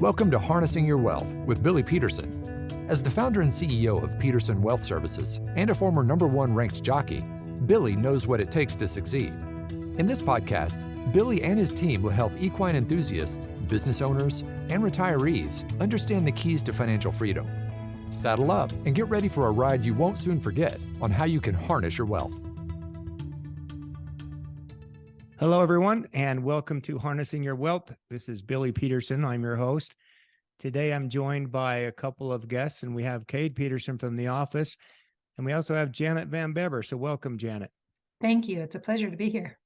Welcome to Harnessing Your Wealth with Billy Peterson. As the founder and CEO of Peterson Wealth Services and a former #1 ranked jockey, Billy knows what it takes to succeed. In this podcast, Billy and his team will help equine enthusiasts, business owners, and retirees understand the keys to financial freedom. Saddle up and get ready for a ride you won't soon forget on how you can harness your wealth. Hello, everyone, and welcome to Harnessing Your Wealth. This is Billy Peterson. I'm your host. Today, I'm joined by a couple of guests, and we have Cade Peterson from the office, and we also have Janet VanBebber. So welcome, Janet. Thank you. It's a pleasure to be here.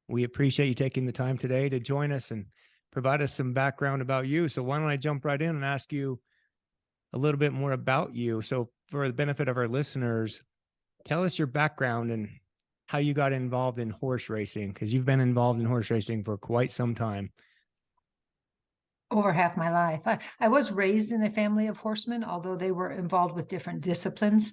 We appreciate you taking the time today to join us and provide us some background about you. So why don't I jump right in and ask you a little bit more about you? So for the benefit of our listeners, tell us your background and how you got involved in horse racing, because you've been involved in horse racing for quite some time. Over half my life. I was raised in a family of horsemen, although they were involved with different disciplines,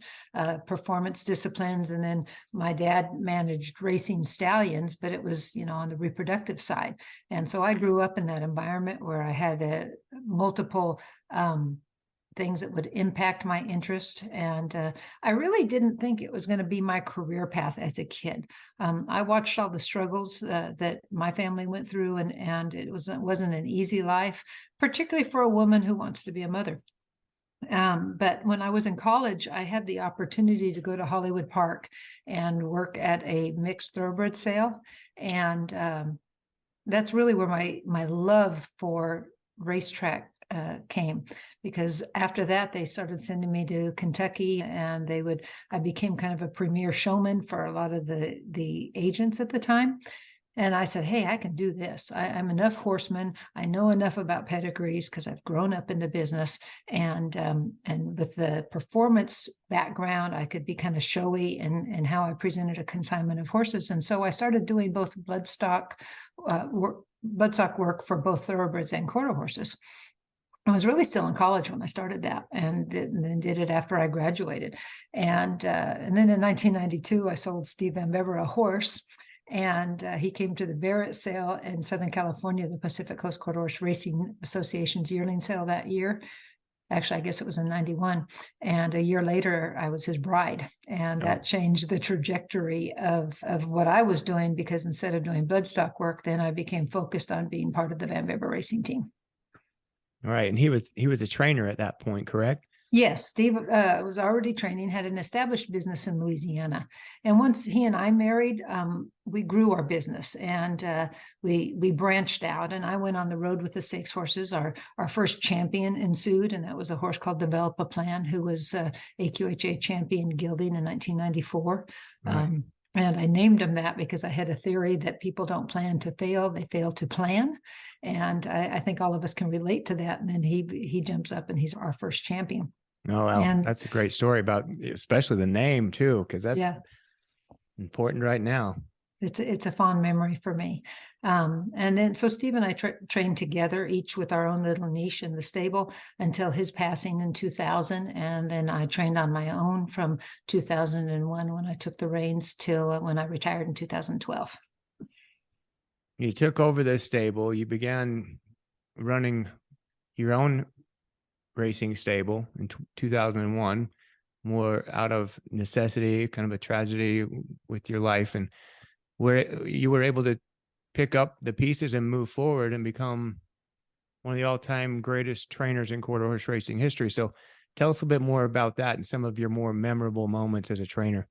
performance disciplines. And then my dad managed racing stallions, but it was, on the reproductive side. And so I grew up in that environment where I had multiple things that would impact my interest. And I really didn't think it was going to be my career path as a kid. I watched all the struggles that my family went through, and it wasn't an easy life, particularly for a woman who wants to be a mother. But when I was in college, I had the opportunity to go to Hollywood Park and work at a mixed thoroughbred sale. And that's really where my love for racetrack came, because after that they started sending me to Kentucky, and I became kind of a premier showman for a lot of the agents at the time. And I said, hey, I can do this. I'm enough horseman. I know enough about pedigrees because I've grown up in the business. And with the performance background, I could be kind of showy in how I presented a consignment of horses. And so I started doing both bloodstock work for both thoroughbreds and quarter horses. I was really still in college when I started that, and then did it after I graduated. And then in 1992, I sold Steve VanBebber a horse, and he came to the Barrett sale in Southern California, the Pacific Coast Quarter Horse Racing Association's yearling sale that year. Actually, I guess it was in 91. And a year later, I was his bride. And that changed the trajectory of what I was doing, because instead of doing bloodstock work, then I became focused on being part of the VanBebber racing team. All right. And he was a trainer at that point, correct? Yes, Steve was already training, had an established business in Louisiana. And once he and I married, we grew our business, and we branched out. And I went on the road with the stakes horses. Our first champion ensued, and that was a horse called Develop a Plan, who was AQHA champion gelding in 1994. Right. And I named him that because I had a theory that people don't plan to fail, they fail to plan. And I think all of us can relate to that. And then he jumps up and he's our first champion. Oh, wow. And that's a great story about, especially the name too, because that's important right now. It's a fond memory for me. And then, so Steve and I trained together, each with our own little niche in the stable, until his passing in 2000. And then I trained on my own from 2001 when I took the reins till when I retired in 2012. You took over this stable. You began running your own racing stable in 2001, more out of necessity, kind of a tragedy with your life, and where you were able to pick up the pieces and move forward and become one of the all-time greatest trainers in quarter horse racing history. So tell us a bit more about that and some of your more memorable moments as a trainer.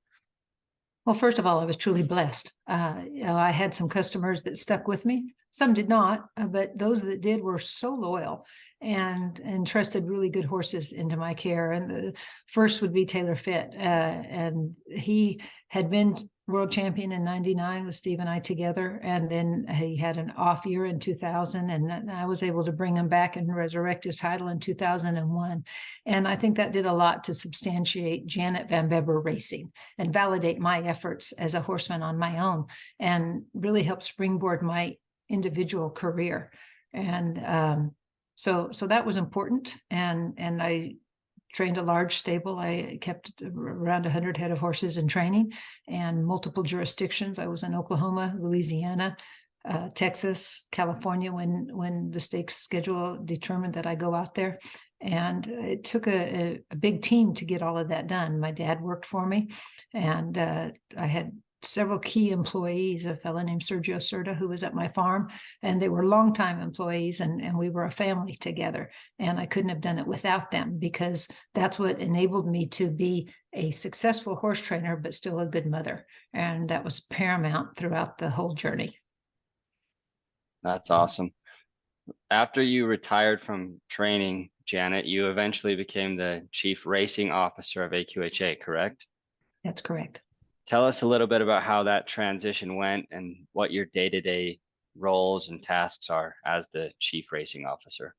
Well, first of all, I was truly blessed. I had some customers that stuck with me. Some did not, but those that did were so loyal and trusted really good horses into my care. And the first would be Taylor Fit. And he had been world champion in 99 with Steve and I together. And then he had an off year in 2000. And I was able to bring him back and resurrect his title in 2001. And I think that did a lot to substantiate Janet VanBebber racing and validate my efforts as a horseman on my own, and really help springboard my individual career. And so that was important. And I trained a large stable. I kept around 100 head of horses in training and multiple jurisdictions. I was in Oklahoma, Louisiana, Texas, California, when the stakes schedule determined that I go out there. And it took a big team to get all of that done. My dad worked for me, and I had several key employees, a fellow named Sergio Cerda, who was at my farm, and they were longtime employees, and we were a family together. And I couldn't have done it without them, because that's what enabled me to be a successful horse trainer, but still a good mother. And that was paramount throughout the whole journey. That's awesome. After you retired from training, Janet, you eventually became the chief racing officer of AQHA, correct? That's correct. Tell us a little bit about how that transition went and what your day-to-day roles and tasks are as the chief racing officer.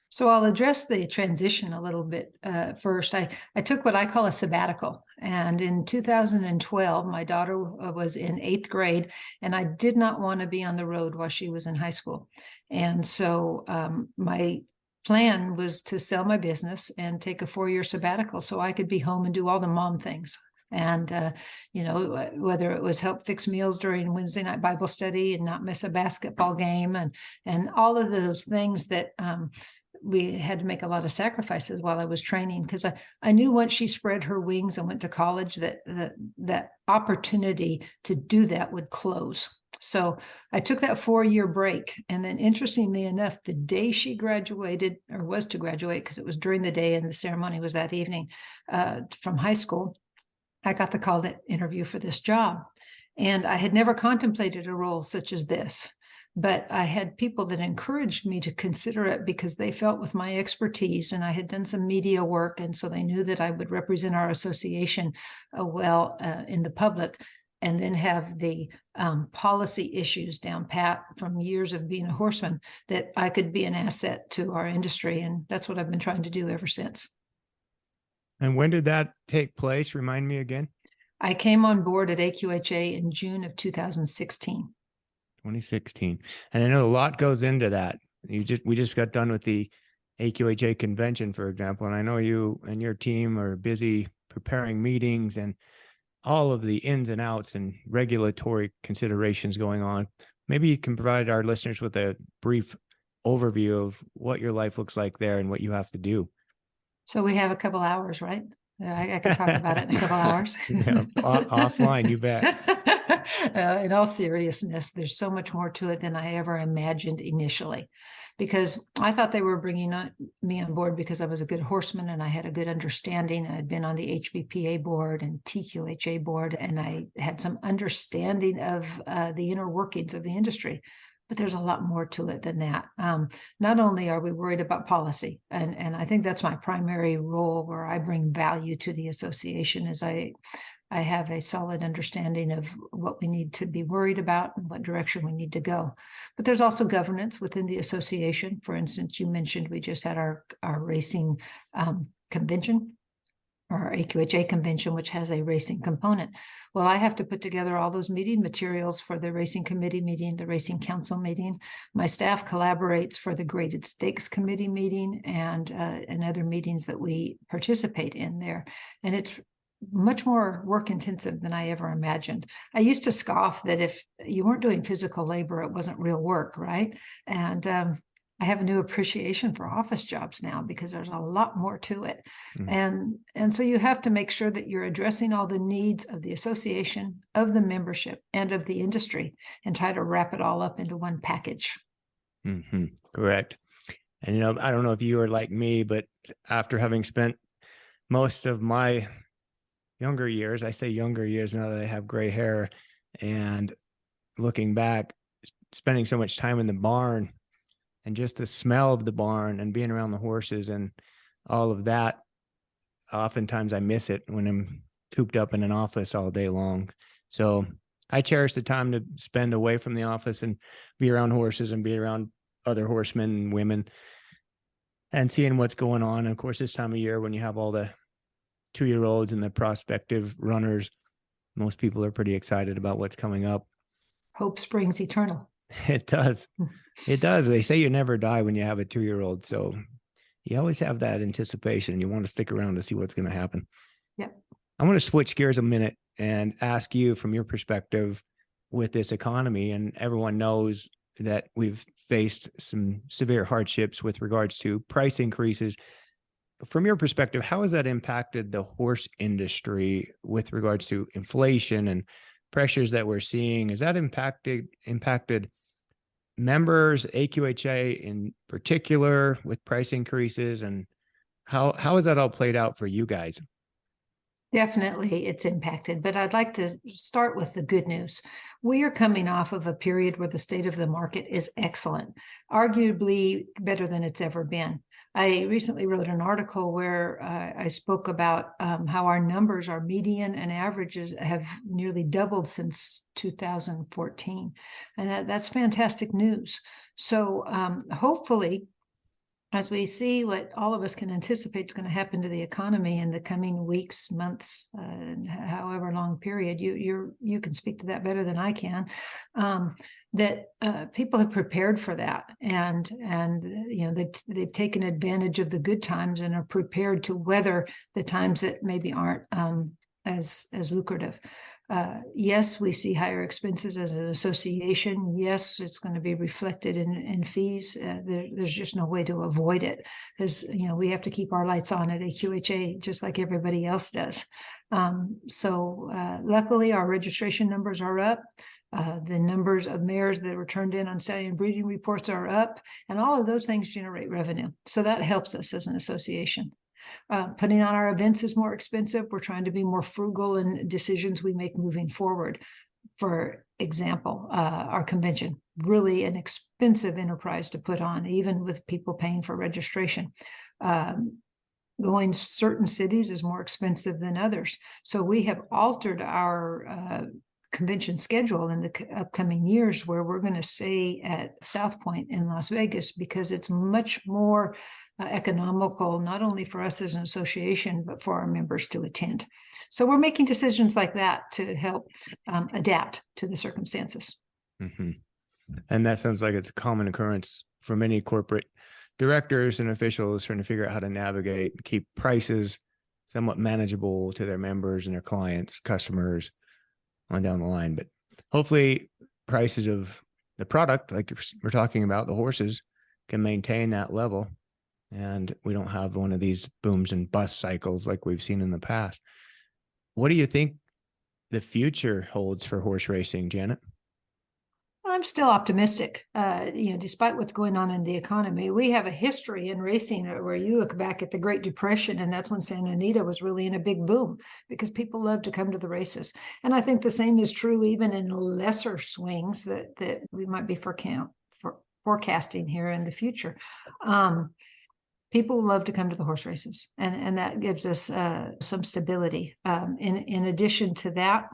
So I'll address the transition a little bit first. I took what I call a sabbatical. And in 2012, my daughter was in 8th grade, and I did not want to be on the road while she was in high school. And so my plan was to sell my business and take a 4-year sabbatical so I could be home and do all the mom things. And, you know, whether it was help fix meals during Wednesday night Bible study and not miss a basketball game, and all of those things that we had to make a lot of sacrifices while I was training, because I knew once she spread her wings and went to college that opportunity to do that would close. So I took that 4-year break. And then interestingly enough, the day she graduated, or was to graduate, because it was during the day and the ceremony was that evening, from high school, I got the call to interview for this job. And I had never contemplated a role such as this, but I had people that encouraged me to consider it because they felt with my expertise, and I had done some media work, and so they knew that I would represent our association well in the public, and then have the policy issues down pat from years of being a horseman, that I could be an asset to our industry. And that's what I've been trying to do ever since. And when did that take place? Remind me again. I came on board at AQHA in June of 2016. 2016. And I know a lot goes into that. We just got done with the AQHA convention, for example, and I know you and your team are busy preparing meetings and all of the ins and outs and regulatory considerations going on. Maybe you can provide our listeners with a brief overview of what your life looks like there and what you have to do. So we have a couple hours, right? I can talk about it in a couple hours. Yeah, offline, you bet. In all seriousness, there's so much more to it than I ever imagined initially, because I thought they were bringing me on board because I was a good horseman and I had a good understanding. I'd been on the HBPA board and TQHA board, and I had some understanding of the inner workings of the industry. But there's a lot more to it than that. Not only are we worried about policy, and I think that's my primary role where I bring value to the association, is I have a solid understanding of what we need to be worried about and what direction we need to go. But there's also governance within the association. For instance, you mentioned we just had our racing convention, or our AQHA convention, which has a racing component. Well, I have to put together all those meeting materials for the racing committee meeting, the racing council meeting. My staff collaborates for the graded stakes committee meeting and other meetings that we participate in there. And it's much more work intensive than I ever imagined. I used to scoff that if you weren't doing physical labor, it wasn't real work, right? And I have a new appreciation for office jobs now, because there's a lot more to it. Mm-hmm. And so you have to make sure that you're addressing all the needs of the association, of the membership, and of the industry, and try to wrap it all up into one package. Mm-hmm. Correct. And, you know, I don't know if you are like me, but after having spent most of my younger years, I say younger years now that I have gray hair, and looking back, spending so much time in the barn, and just the smell of the barn and being around the horses and all of that, oftentimes I miss it when I'm cooped up in an office all day long. So I cherish the time to spend away from the office and be around horses and be around other horsemen and women and seeing what's going on. And of course, this time of year, when you have all the 2-year-olds and the prospective runners, most people are pretty excited about what's coming up. Hope springs eternal. It does. It does. They say you never die when you have a 2-year-old. So you always have that anticipation. You want to stick around to see what's going to happen. Yep. I want to switch gears a minute and ask you, from your perspective with this economy, and everyone knows that we've faced some severe hardships with regards to price increases. From your perspective, how has that impacted the horse industry with regards to inflation and pressures that we're seeing? Has that impacted members, AQHA in particular, with price increases? And how has that all played out for you guys? Definitely it's impacted, but I'd like to start with the good news. We are coming off of a period where the state of the market is excellent, arguably better than it's ever been. I recently wrote an article where I spoke about how our numbers, our median and averages, have nearly doubled since 2014. And that's fantastic news. So hopefully, as we see what all of us can anticipate is going to happen to the economy in the coming weeks, months, however long period, you can speak to that better than I can. That people have prepared for that, and they've taken advantage of the good times and are prepared to weather the times that maybe aren't as lucrative. Yes, we see higher expenses as an association. Yes, it's going to be reflected in fees. There's just no way to avoid it, because we have to keep our lights on at AQHA just like everybody else does. So luckily, our registration numbers are up. The numbers of mares that were turned in on stallion breeding reports are up, and all of those things generate revenue. So that helps us as an association. Putting on our events is more expensive. We're trying to be more frugal in decisions we make moving forward. For example, our convention, really an expensive enterprise to put on, even with people paying for registration. Going to certain cities is more expensive than others. So we have altered our convention schedule in the upcoming years, where we're going to stay at South Point in Las Vegas, because it's much more economical, not only for us as an association, but for our members to attend. So we're making decisions like that to help adapt to the circumstances. Mm-hmm. And that sounds like it's a common occurrence for many corporate directors and officials trying to figure out how to navigate and keep prices somewhat manageable to their members and their clients, customers on down the line. But hopefully prices of the product, like we're talking about, the horses, can maintain that level, and we don't have one of these booms and bust cycles like we've seen in the past. What do you think the future holds for horse racing, Janet? I'm still optimistic. Despite what's going on in the economy, we have a history in racing where you look back at the Great Depression, and that's when Santa Anita was really in a big boom, because people love to come to the races. And I think the same is true even in lesser swings that we might be forecasting here in the future. People love to come to the horse races, and that gives us some stability. In addition to that,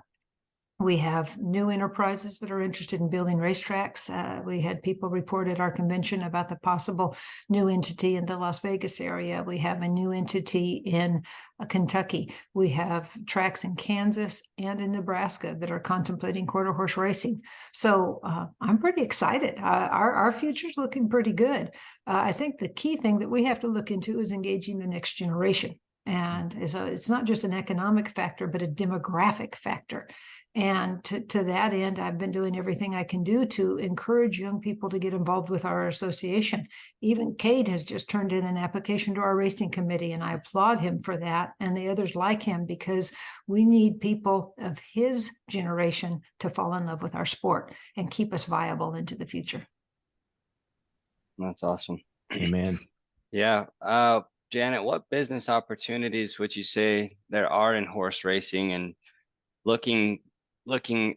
we have new enterprises that are interested in building racetracks. We had people report at our convention about the possible new entity in the Las Vegas area. We have a new entity in Kentucky. We have tracks in Kansas and in Nebraska that are contemplating quarter horse racing. So I'm pretty excited. Our future's looking pretty good. I think the key thing that we have to look into is engaging the next generation. And so it's not just an economic factor, but a demographic factor. And to that end, I've been doing everything I can do to encourage young people to get involved with our association. Even Cade has just turned in an application to our racing committee, and I applaud him for that, and the others like him, because we need people of his generation to fall in love with our sport and keep us viable into the future. That's awesome. Amen. Yeah. Janet, what business opportunities would you say there are in horse racing, and looking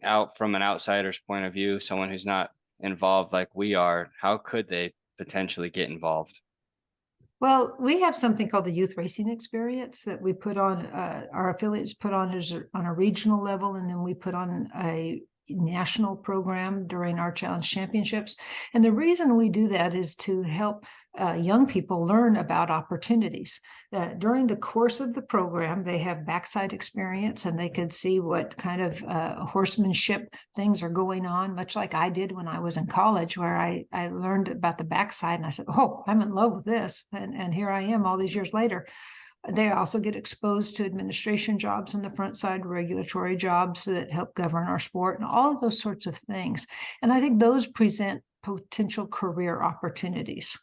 out from an outsider's point of view, someone who's not involved like we are, how could they potentially get involved? Well, we have something called the Youth Racing Experience that we put on, our affiliates put on on a regional level, and then we put on a national program during our challenge championships. And the reason we do that is to help young people learn about opportunities. During the course of the program, they have backside experience, and they could see what kind of horsemanship things are going on, much like I did when I was in college, where I learned about the backside, and I said, oh, I'm in love with this. And here I am all these years later. They also get exposed to administration jobs on the front side, regulatory jobs that help govern our sport, and all of those sorts of things. And I think those present potential career opportunities.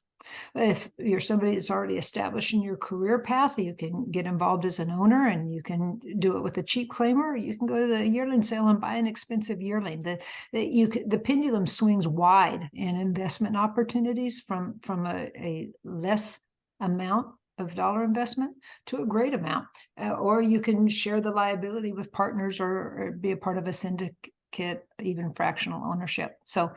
If you're somebody that's already established in your career path, you can get involved as an owner, and you can do it with a cheap claimer. You can go to the yearling sale and buy an expensive yearling. The pendulum swings wide in investment opportunities from a less amount of dollar investment to a great amount. Or you can share the liability with partners, or be a part of a syndicate, even fractional ownership. So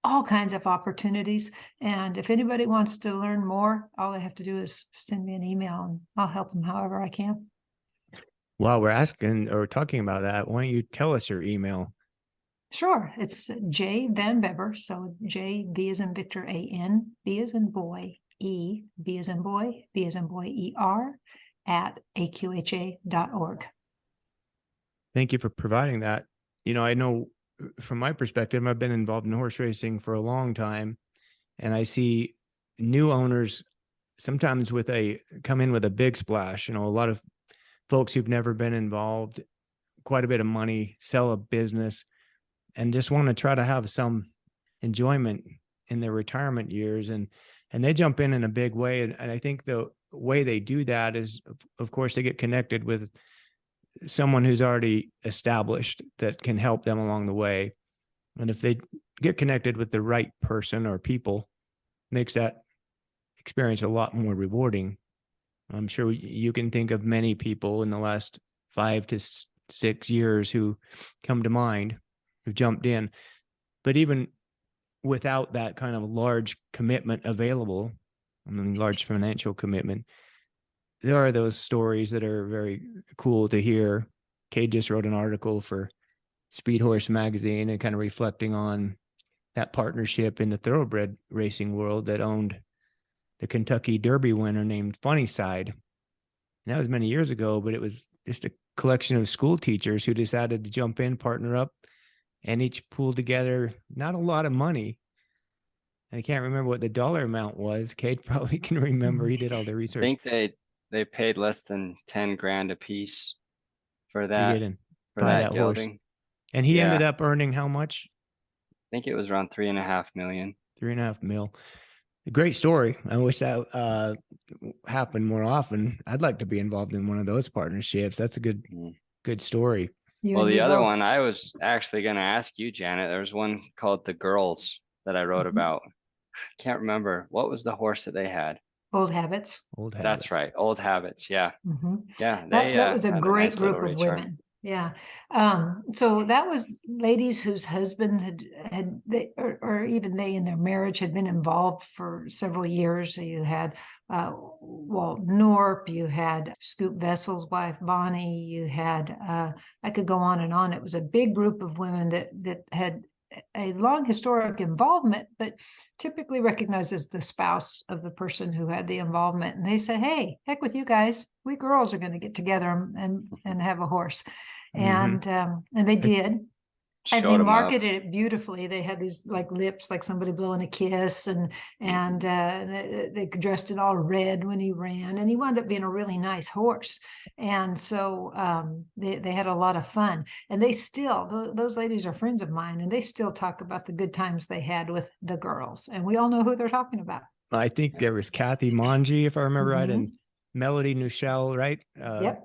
all kinds of opportunities. And if anybody wants to learn more, all they have to do is send me an email, and I'll help them however I can. While we're asking or talking about that, why don't you tell us your email? Sure. It's J VanBebber. So J, V as in Victor, A-N, B as in boy, E, B as in boy, B as in boy, E-R, at AQHA.org. Thank you for providing that. I know from my perspective, I've been involved in horse racing for a long time, and I see new owners sometimes come in with a big splash. A lot of folks who've never been involved, quite a bit of money, sell a business, and just want to try to have some enjoyment in their retirement years. And they jump in a big way. And I think the way they do that is, of course, they get connected with someone who's already established that can help them along the way. And if they get connected with the right person or people, makes that experience a lot more rewarding. I'm sure you can think of many people in the last 5 to 6 years who come to mind, who jumped in. But even without that kind of large commitment available, large financial commitment, there are those stories that are very cool to hear. Cade just wrote an article for Speed Horse magazine and kind of reflecting on that partnership in the thoroughbred racing world that owned the Kentucky Derby winner named Funnyside. And that was many years ago, but it was just a collection of school teachers who decided to jump in, partner up, and each pooled together not a lot of money. I can't remember what the dollar amount was. Cade probably can remember. He did all the research. I think they paid less than 10 grand a piece for that. He didn't for buy that that gelding. horse. And he ended up earning how much? I think it was around 3.5 million. 3.5 mil. Great story. I wish that happened more often. I'd like to be involved in one of those partnerships. That's a good story. Well, the other one I was actually going to ask you, Janet. There was one called The Girls that I wrote about. Can't remember. What was the horse that they had? Old Habits. Old Habits. That's right. Old Habits. Yeah. Yeah. That was a great nice group little of return. women. Yeah. So that was ladies whose husband or even they in their marriage had been involved for several years. So you had Walt Norp, you had Scoop Vessel's wife, Bonnie, you had, I could go on and on. It was a big group of women that had a long historic involvement, but typically recognized as the spouse of the person who had the involvement. And they said, hey, heck with you guys. We girls are going to get together and have a horse. And they did. And they marketed it beautifully. They had these like lips, like somebody blowing a kiss, and they dressed it all red when he ran, and he wound up being a really nice horse. And so they had a lot of fun. And they still, those ladies are friends of mine, and they still talk about the good times they had with the girls. And we all know who they're talking about. I think there was Kathy Monge, if I remember right, and Melody Nuchel, right? Yep.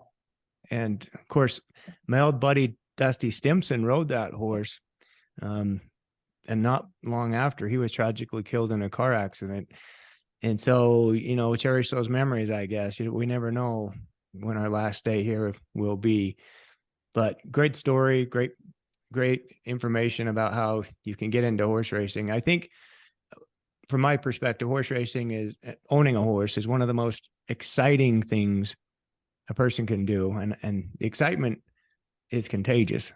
And of course, my old buddy Dusty Stimson rode that horse. And not long after, he was tragically killed in a car accident. And so, cherish those memories, I guess. We never know when our last day here will be. But great story, great information about how you can get into horse racing. I think from my perspective, horse racing owning a horse is one of the most exciting things a person can do. And the excitement is contagious.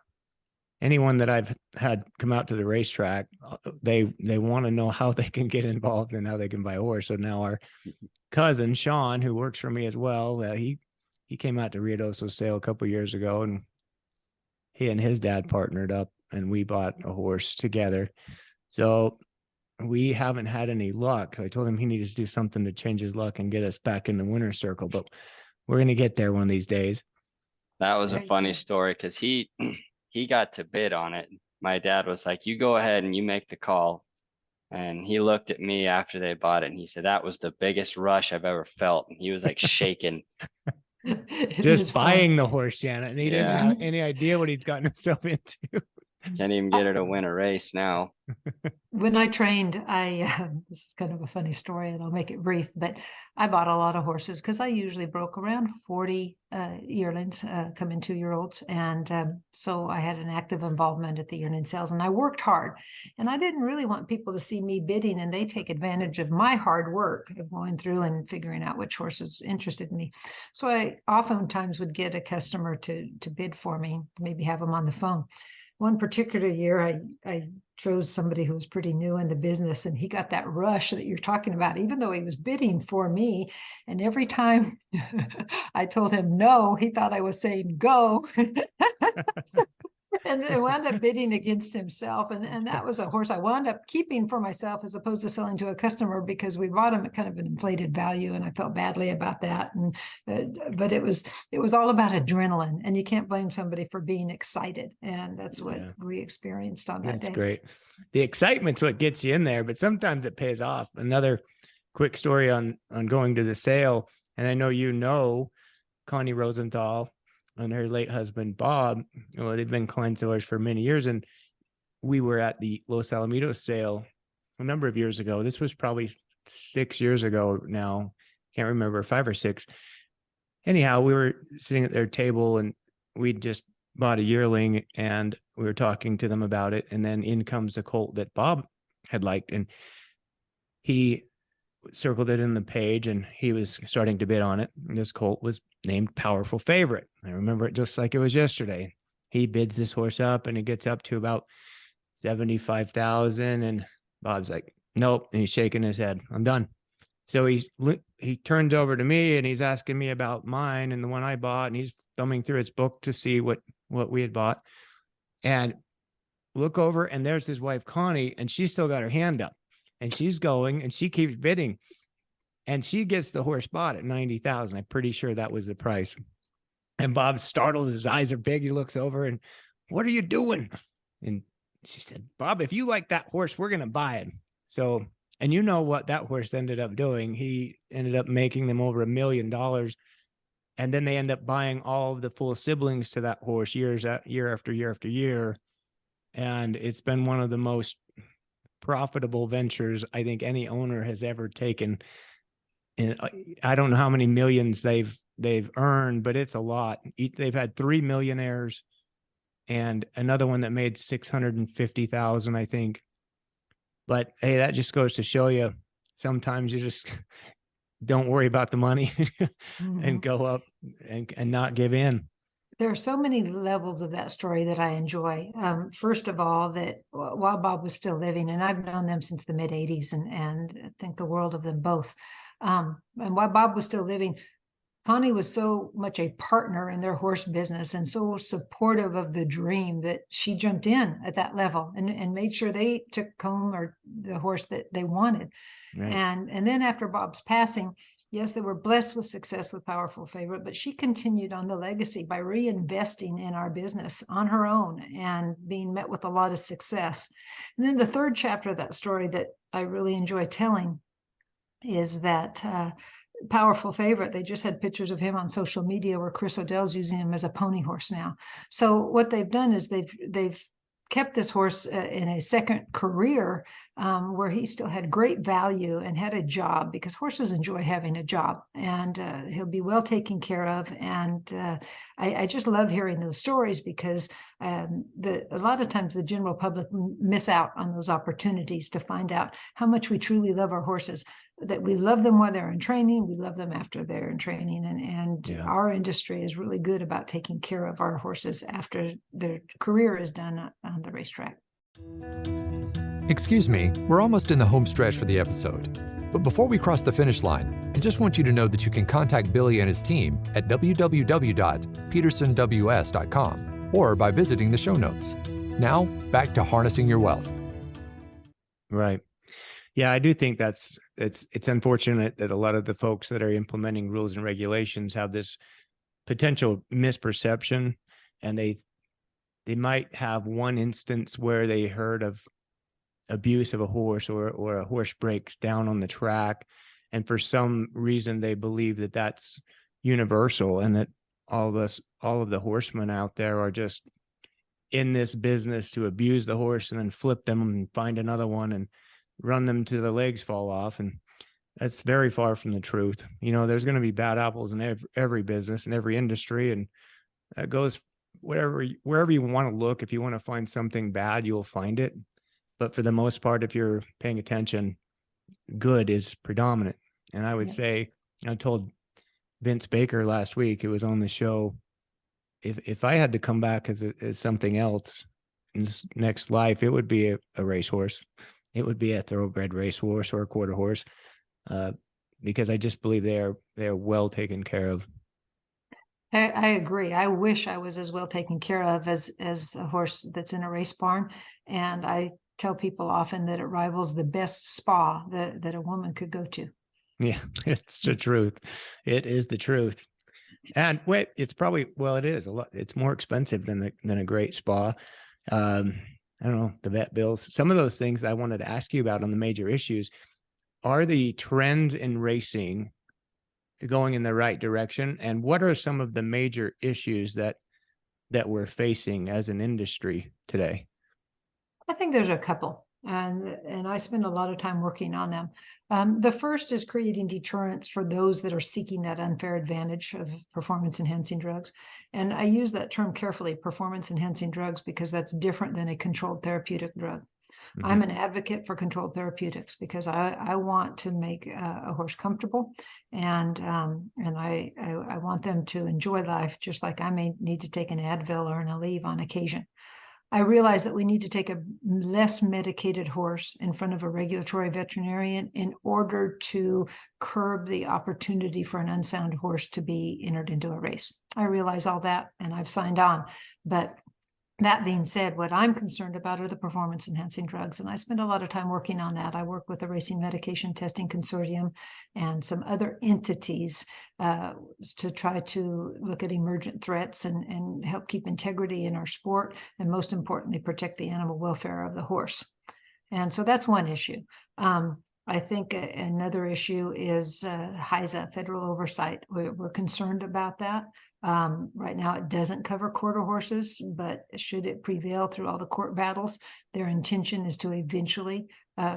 Anyone that I've had come out to the racetrack, they want to know how they can get involved and how they can buy a horse. So now our cousin Sean, who works for me as well, he came out to Ruidoso sale a couple of years ago, and he and his dad partnered up, and we bought a horse together. So we haven't had any luck. So I told him he needs to do something to change his luck and get us back in the winner's circle. But we're going to get there one of these days. That was a funny story because he got to bid on it. My dad was like, you go ahead and you make the call. And he looked at me after they bought it and he said, that was the biggest rush I've ever felt. And he was like shaking. It is Just fun. buying the horse, Janet, and he didn't Yeah. have any idea what he'd gotten himself into. Can't even get her to win a race now. When I trained, this is kind of a funny story and I'll make it brief, but I bought a lot of horses because I usually broke around 40 yearlings, come in 2-year-olds. And so I had an active involvement at the yearling sales and I worked hard. And I didn't really want people to see me bidding and they take advantage of my hard work of going through and figuring out which horses interested me. So I oftentimes would get a customer to bid for me, maybe have them on the phone. One particular year, I chose somebody who was pretty new in the business and he got that rush that you're talking about, even though he was bidding for me. And every time I told him no, he thought I was saying go. And it wound up bidding against himself. And that was a horse I wound up keeping for myself as opposed to selling to a customer because we bought him at kind of an inflated value. And I felt badly about that. And but it was all about adrenaline. And you can't blame somebody for being excited. And that's what we experienced on that day. That's great. The excitement's what gets you in there, but sometimes it pays off. Another quick story on going to the sale. And I know Connie Rosenthal and her late husband, Bob. Well, they've been clients of ours for many years. And we were at the Los Alamitos sale a number of years ago. This was probably 6 years ago now. Can't remember, 5 or 6. Anyhow, we were sitting at their table and we'd just bought a yearling and we were talking to them about it. And then in comes a colt that Bob had liked. And he circled it in the page and he was starting to bid on it. And this colt was named Powerful Favorite. I remember it just like it was yesterday. He bids this horse up and it gets up to about 75,000 and Bob's like, nope. And he's shaking his head. I'm done. So he turns over to me and he's asking me about mine and the one I bought, and he's thumbing through his book to see what we had bought. And look over and there's his wife, Connie, and she's still got her hand up and she's going and she keeps bidding. And she gets the horse bought at 90,000. I'm pretty sure that was the price. And Bob startled, his eyes are big. He looks over and, what are you doing? And she said, Bob, if you like that horse, we're going to buy it. So, and you know what that horse ended up doing? He ended up making them over $1 million. And then they end up buying all of the full siblings to that horse year after year after year. And it's been one of the most profitable ventures I think any owner has ever taken. And I don't know how many millions they've earned, but it's a lot. They've had 3 millionaires and another one that made 650,000, I think. But hey, that just goes to show you, sometimes you just don't worry about the money and go up and not give in. There are so many levels of that story that I enjoy. First of all, that while Bob was still living, and I've known them since the mid 80s and think the world of them both. And while Bob was still living, Connie was so much a partner in their horse business and so supportive of the dream that she jumped in at that level and made sure they took home or the horse that they wanted. Right. And then after Bob's passing, yes, they were blessed with success with Powerful Favorite, but she continued on the legacy by reinvesting in our business on her own and being met with a lot of success. And then the third chapter of that story that I really enjoy telling is that Powerful Favorite, they just had pictures of him on social media where Chris O'Dell's using him as a pony horse now. So what they've done is they've kept this horse in a second career where he still had great value and had a job, because horses enjoy having a job, and he'll be well taken care of. And I just love hearing those stories because a lot of times the general public miss out on those opportunities to find out how much we truly love our horses, that we love them while they're in training, we love them after they're in training, and our industry is really good about taking care of our horses after their career is done on the racetrack. Excuse me, we're almost in the home stretch for the episode. But before we cross the finish line, I just want you to know that you can contact Billy and his team at www.petersonws.com or by visiting the show notes. Now, back to harnessing your wealth. Right. Yeah, I do think it's unfortunate that a lot of the folks that are implementing rules and regulations have this potential misperception, and they might have one instance where they heard of abuse of a horse, or a horse breaks down on the track. And for some reason, they believe that that's universal, and that all of the horsemen out there are just in this business to abuse the horse and then flip them and find another one and run them till the legs fall off. And that's very far from the truth. There's going to be bad apples in every business and every industry, and that goes wherever you want to look. If you want to find something bad, you'll find it. But for the most part, if you're paying attention, good is predominant. And I would say, I told Vince Baker last week, it was on the show, if I had to come back as something else in this next life, it would be a racehorse. It would be a thoroughbred racehorse or a quarter horse, because I just believe they're well taken care of. I agree. I wish I was as well taken care of as a horse that's in a race barn. And I tell people often that it rivals the best spa that a woman could go to. Yeah, it's the truth. It is the truth. And wait, it's probably, well, it is a lot. It's more expensive than a great spa. I don't know, the vet bills, some of those things that I wanted to ask you about on the major issues. Are the trends in racing going in the right direction? And what are some of the major issues that we're facing as an industry today? I think there's a couple, and I spend a lot of time working on them. The first is creating deterrence for those that are seeking that unfair advantage of performance-enhancing drugs. And I use that term carefully, performance-enhancing drugs, because that's different than a controlled therapeutic drug. Mm-hmm. I'm an advocate for controlled therapeutics because I want to make a horse comfortable, and I want them to enjoy life, just like I may need to take an Advil or an Aleve on occasion. I realize that we need to take a less medicated horse in front of a regulatory veterinarian in order to curb the opportunity for an unsound horse to be entered into a race. I realize all that, and I've signed on. But that being said, what I'm concerned about are the performance-enhancing drugs, and I spend a lot of time working on that. I work with the Racing Medication Testing Consortium and some other entities to try to look at emergent threats and help keep integrity in our sport, and most importantly, protect the animal welfare of the horse. And so that's one issue. I think another issue is HISA, federal oversight. We're concerned about that. Right now, it doesn't cover quarter horses, but should it prevail through all the court battles, their intention is to eventually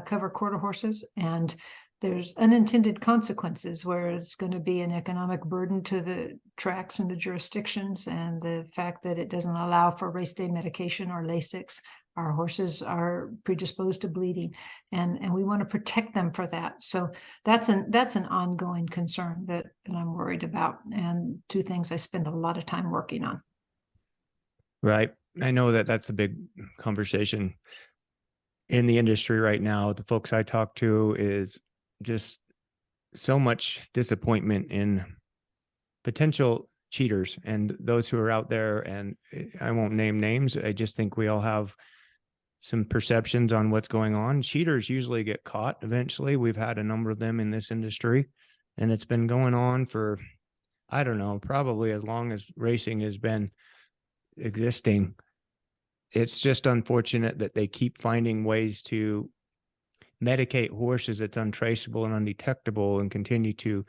cover quarter horses. And there's unintended consequences where it's going to be an economic burden to the tracks and the jurisdictions, and the fact that it doesn't allow for race day medication or Lasix. Our horses are predisposed to bleeding, and we want to protect them for that. So that's an ongoing concern that I'm worried about, and two things I spend a lot of time working on. Right. I know that's a big conversation in the industry right now. The folks I talk to is just so much disappointment in potential cheaters and those who are out there. And I won't name names. I just think we all have some perceptions on what's going on. Cheaters usually get caught eventually. We've had a number of them in this industry, and it's been going on for, I don't know, probably as long as racing has been existing. It's just unfortunate that they keep finding ways to medicate horses that's untraceable and undetectable, and continue to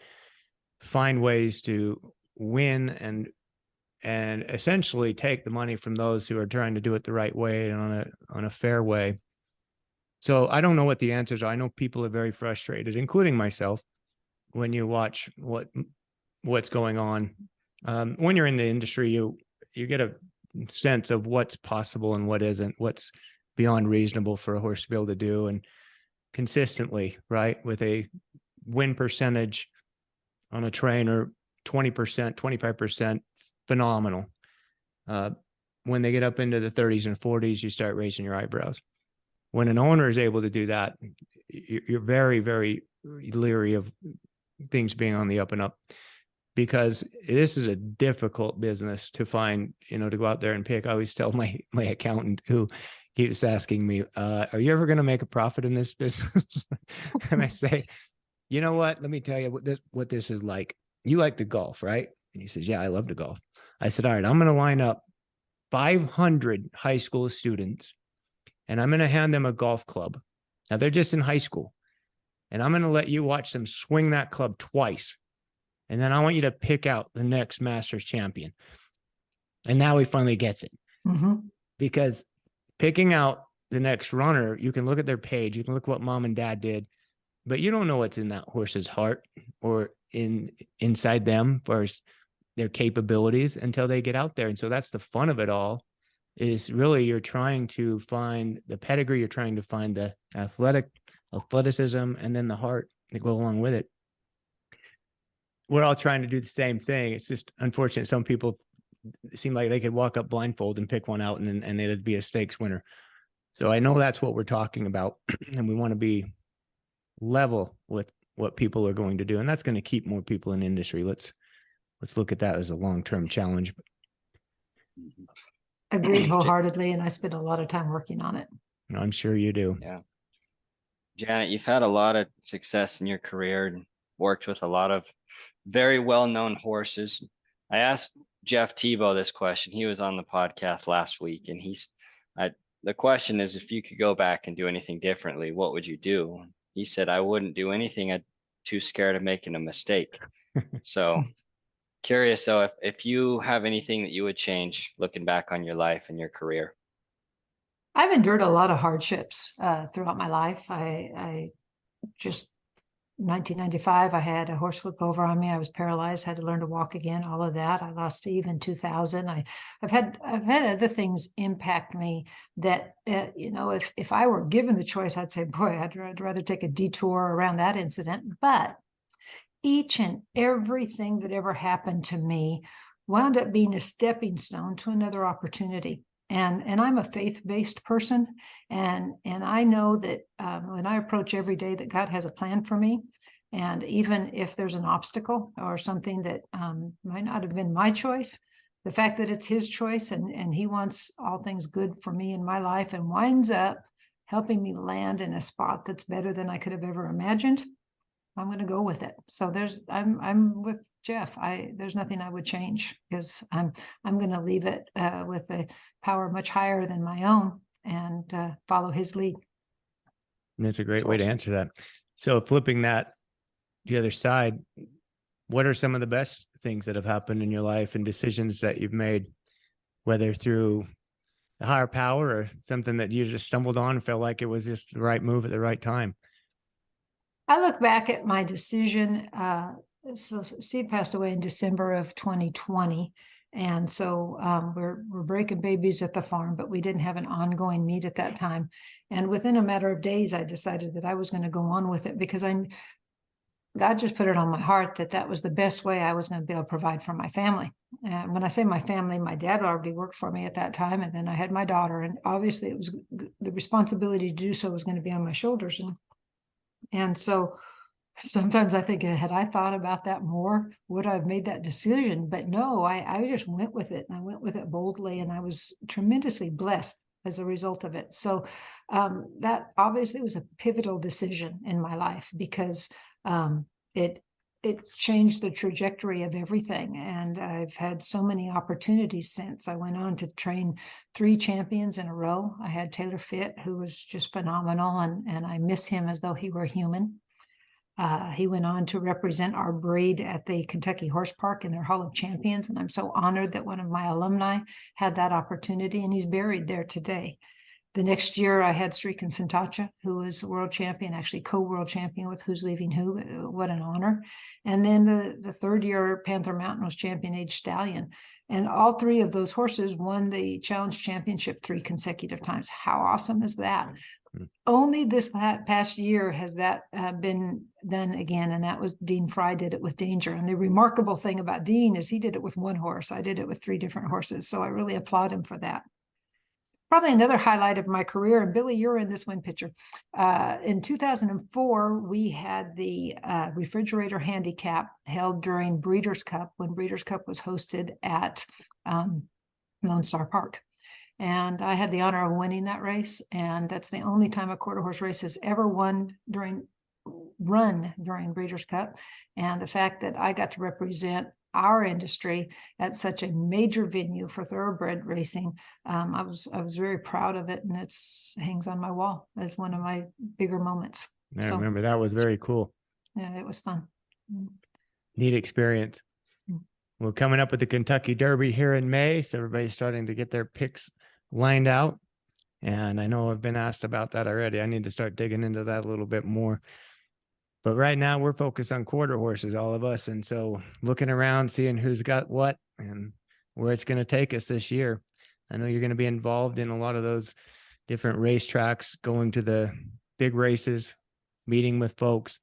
find ways to win and essentially take the money from those who are trying to do it the right way and on a fair way. So I don't know what the answers are. I know people are very frustrated, including myself, when you watch what's going on. When you're in the industry, you get a sense of what's possible and what isn't, what's beyond reasonable for a horse to be able to do, and consistently, right, with a win percentage on a trainer, 20%, 25%, phenomenal. When they get up into the 30s and 40s, you start raising your eyebrows. When an owner is able to do that, you're very, very leery of things being on the up and up, because this is a difficult business to find, to go out there and pick. I always tell my accountant, who keeps asking me, are you ever going to make a profit in this business? And I say, you know what? Let me tell you what this is like. You like to golf, right? And he says, yeah, I love to golf. I said, all right, I'm going to line up 500 high school students, and I'm going to hand them a golf club. Now they're just in high school, and I'm going to let you watch them swing that club twice. And then I want you to pick out the next Masters champion. And now he finally gets it. Mm-hmm. Because picking out the next runner, you can look at their page, you can look what mom and dad did, but you don't know what's in that horse's heart or inside them for their capabilities until they get out there. And so that's the fun of it all, is really you're trying to find the pedigree, you're trying to find the athleticism, and then the heart that go along with it. We're all trying to do the same thing. It's just unfortunate. Some people seem like they could walk up blindfold and pick one out and it'd be a stakes winner. So I know that's what we're talking about. And we want to be level with what people are going to do. And that's going to keep more people in the industry. Let's look at that as a long-term challenge. Agreed wholeheartedly. And I spent a lot of time working on it. I'm sure you do. Yeah. Janet, you've had a lot of success in your career and worked with a lot of very well-known horses. I asked Jeff Tebow this question. He was on the podcast last week, and the question is, if you could go back and do anything differently, what would you do? He said, I wouldn't do anything. I'm too scared of making a mistake. So curious, though, if you have anything that you would change looking back on your life and your career. I've endured a lot of hardships throughout my life. I just 1995, I had a horse flip over on me. I was paralyzed, had to learn to walk again, all of that. I lost Steve in 2000. I've had other things impact me that, if I were given the choice, I'd say, boy, I'd rather take a detour around that incident. But each and everything that ever happened to me wound up being a stepping stone to another opportunity. And I'm a faith-based person, and I know that when I approach every day that God has a plan for me, and even if there's an obstacle or something that might not have been my choice, the fact that it's his choice and he wants all things good for me in my life and winds up helping me land in a spot that's better than I could have ever imagined, I'm going to go with it. So I'm with Jeff. There's nothing I would change, because I'm going to leave it with a power much higher than my own and follow his lead. And that's a great way to answer that. So flipping that the other side, what are some of the best things that have happened in your life and decisions that you've made, whether through the higher power or something that you just stumbled on and felt like it was just the right move at the right time? I look back at my decision. So Steve passed away in December of 2020. And so we're breaking babies at the farm, but we didn't have an ongoing meet at that time. And within a matter of days, I decided that I was going to go on with it, because God just put it on my heart that was the best way I was going to be able to provide for my family. And when I say my family, my dad already worked for me at that time. And then I had my daughter, and obviously it was the responsibility to do so was going to be on my shoulders. And so sometimes I think, had I thought about that more, would I have made that decision? But no, I just went with it, and I went with it boldly, and I was tremendously blessed as a result of it. So that obviously was a pivotal decision in my life, because it changed the trajectory of everything. And I've had so many opportunities since. I went on to train 3 champions in a row. I had Taylor Fitt, who was just phenomenal, and I miss him as though he were human. He went on to represent our breed at the Kentucky Horse Park in their Hall of Champions. And I'm so honored that one of my alumni had that opportunity, and he's buried there today. The next year, I had Streakin' Santacha, who was world champion, actually co-world champion with Who's Leaving Who. What an honor. And then the third year, Panther Mountain was champion age stallion. And all 3 of those horses won the Challenge Championship 3 consecutive times. How awesome is that? Only this past year has that been done again, and that was Dean Fry did it with Danger. And the remarkable thing about Dean is he did it with 1 horse. I did it with 3 different horses. So I really applaud him for that. Probably another highlight of my career, and Billy, you're in this one picture. In 2004, we had the refrigerator handicap held during Breeders' Cup, when Breeders' Cup was hosted at Lone Star Park. And I had the honor of winning that race. And that's the only time a quarter horse race has ever run during Breeders' Cup. And the fact that I got to represent our industry at such a major venue for thoroughbred racing. I was very proud of it, and it hangs on my wall as one of my bigger moments. I remember that was very cool. Yeah, it was fun. Neat experience. We're coming up with the Kentucky Derby here in May, so everybody's starting to get their picks lined out. And I know I've been asked about that already. I need to start digging into that a little bit more. But right now we're focused on quarter horses, all of us. And so looking around, seeing who's got what and where it's going to take us this year. I know you're going to be involved in a lot of those different racetracks, going to the big races, meeting with folks,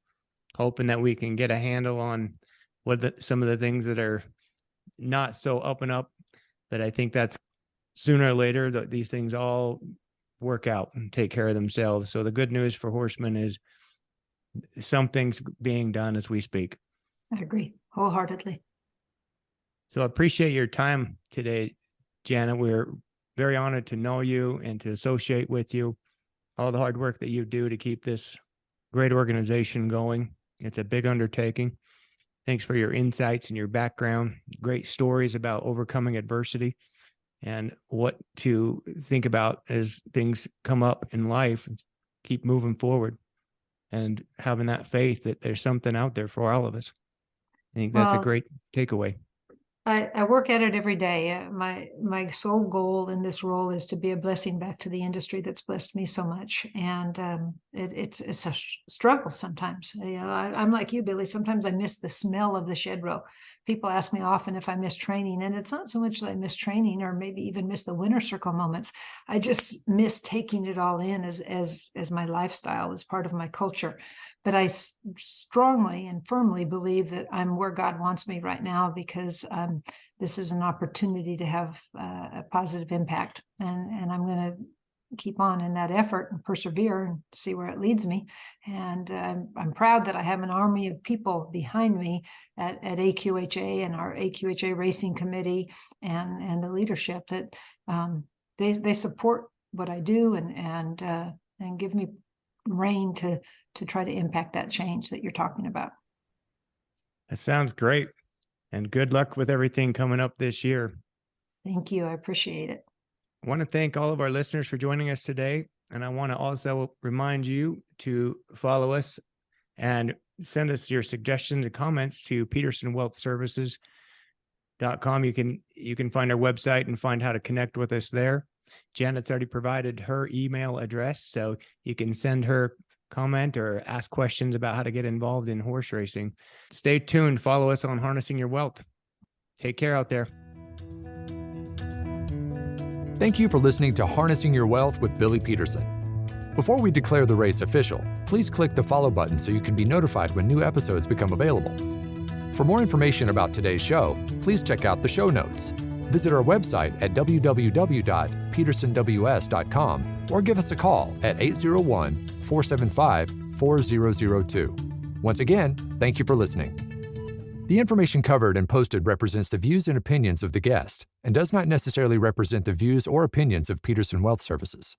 hoping that we can get a handle on what some of the things that are not so up and up. But I think that's sooner or later that these things all work out and take care of themselves. So the good news for horsemen is something's being done as we speak. I agree wholeheartedly. So I appreciate your time today, Janet. We're very honored to know you and to associate with you, all the hard work that you do to keep this great organization going. It's a big undertaking. Thanks for your insights and your background, great stories about overcoming adversity and what to think about as things come up in life and keep moving forward. And having that faith that there's something out there for all of us. I think that's a great takeaway. I work at it every day. My sole goal in this role is to be a blessing back to the industry that's blessed me so much. And it's a struggle sometimes. I'm like you, Billy. Sometimes I miss the smell of the shed row. People ask me often if I miss training, and it's not so much that I miss training or maybe even miss the winner circle moments. I just miss taking it all in as my lifestyle, as part of my culture. But I strongly and firmly believe that I'm where God wants me right now, because this is an opportunity to have a positive impact. And I'm going to keep on in that effort and persevere and see where it leads me. And I'm proud that I have an army of people behind me at AQHA and our AQHA Racing Committee and the leadership that they support what I do and give me rein to try to impact that change that you're talking about. That sounds great. And good luck with everything coming up this year. Thank you. I appreciate it. I want to thank all of our listeners for joining us today. And I want to also remind you to follow us and send us your suggestions and comments to petersonwealthservices.com. You can find our website and find how to connect with us there. Janet's already provided her email address, so you can send her comment or ask questions about how to get involved in horse racing. Stay tuned. Follow us on Harnessing Your Wealth. Take care out there. Thank you for listening to Harnessing Your Wealth with Billy Peterson. Before we declare the race official, please click the follow button so you can be notified when new episodes become available. For more information about today's show, please check out the show notes. Visit our website at www.petersonws.com or give us a call at 801-475-4002. Once again, thank you for listening. The information covered and posted represents the views and opinions of the guest and does not necessarily represent the views or opinions of Peterson Wealth Services.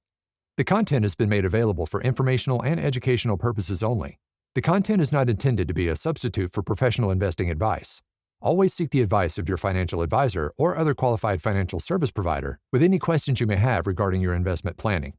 The content has been made available for informational and educational purposes only. The content is not intended to be a substitute for professional investing advice. Always seek the advice of your financial advisor or other qualified financial service provider with any questions you may have regarding your investment planning.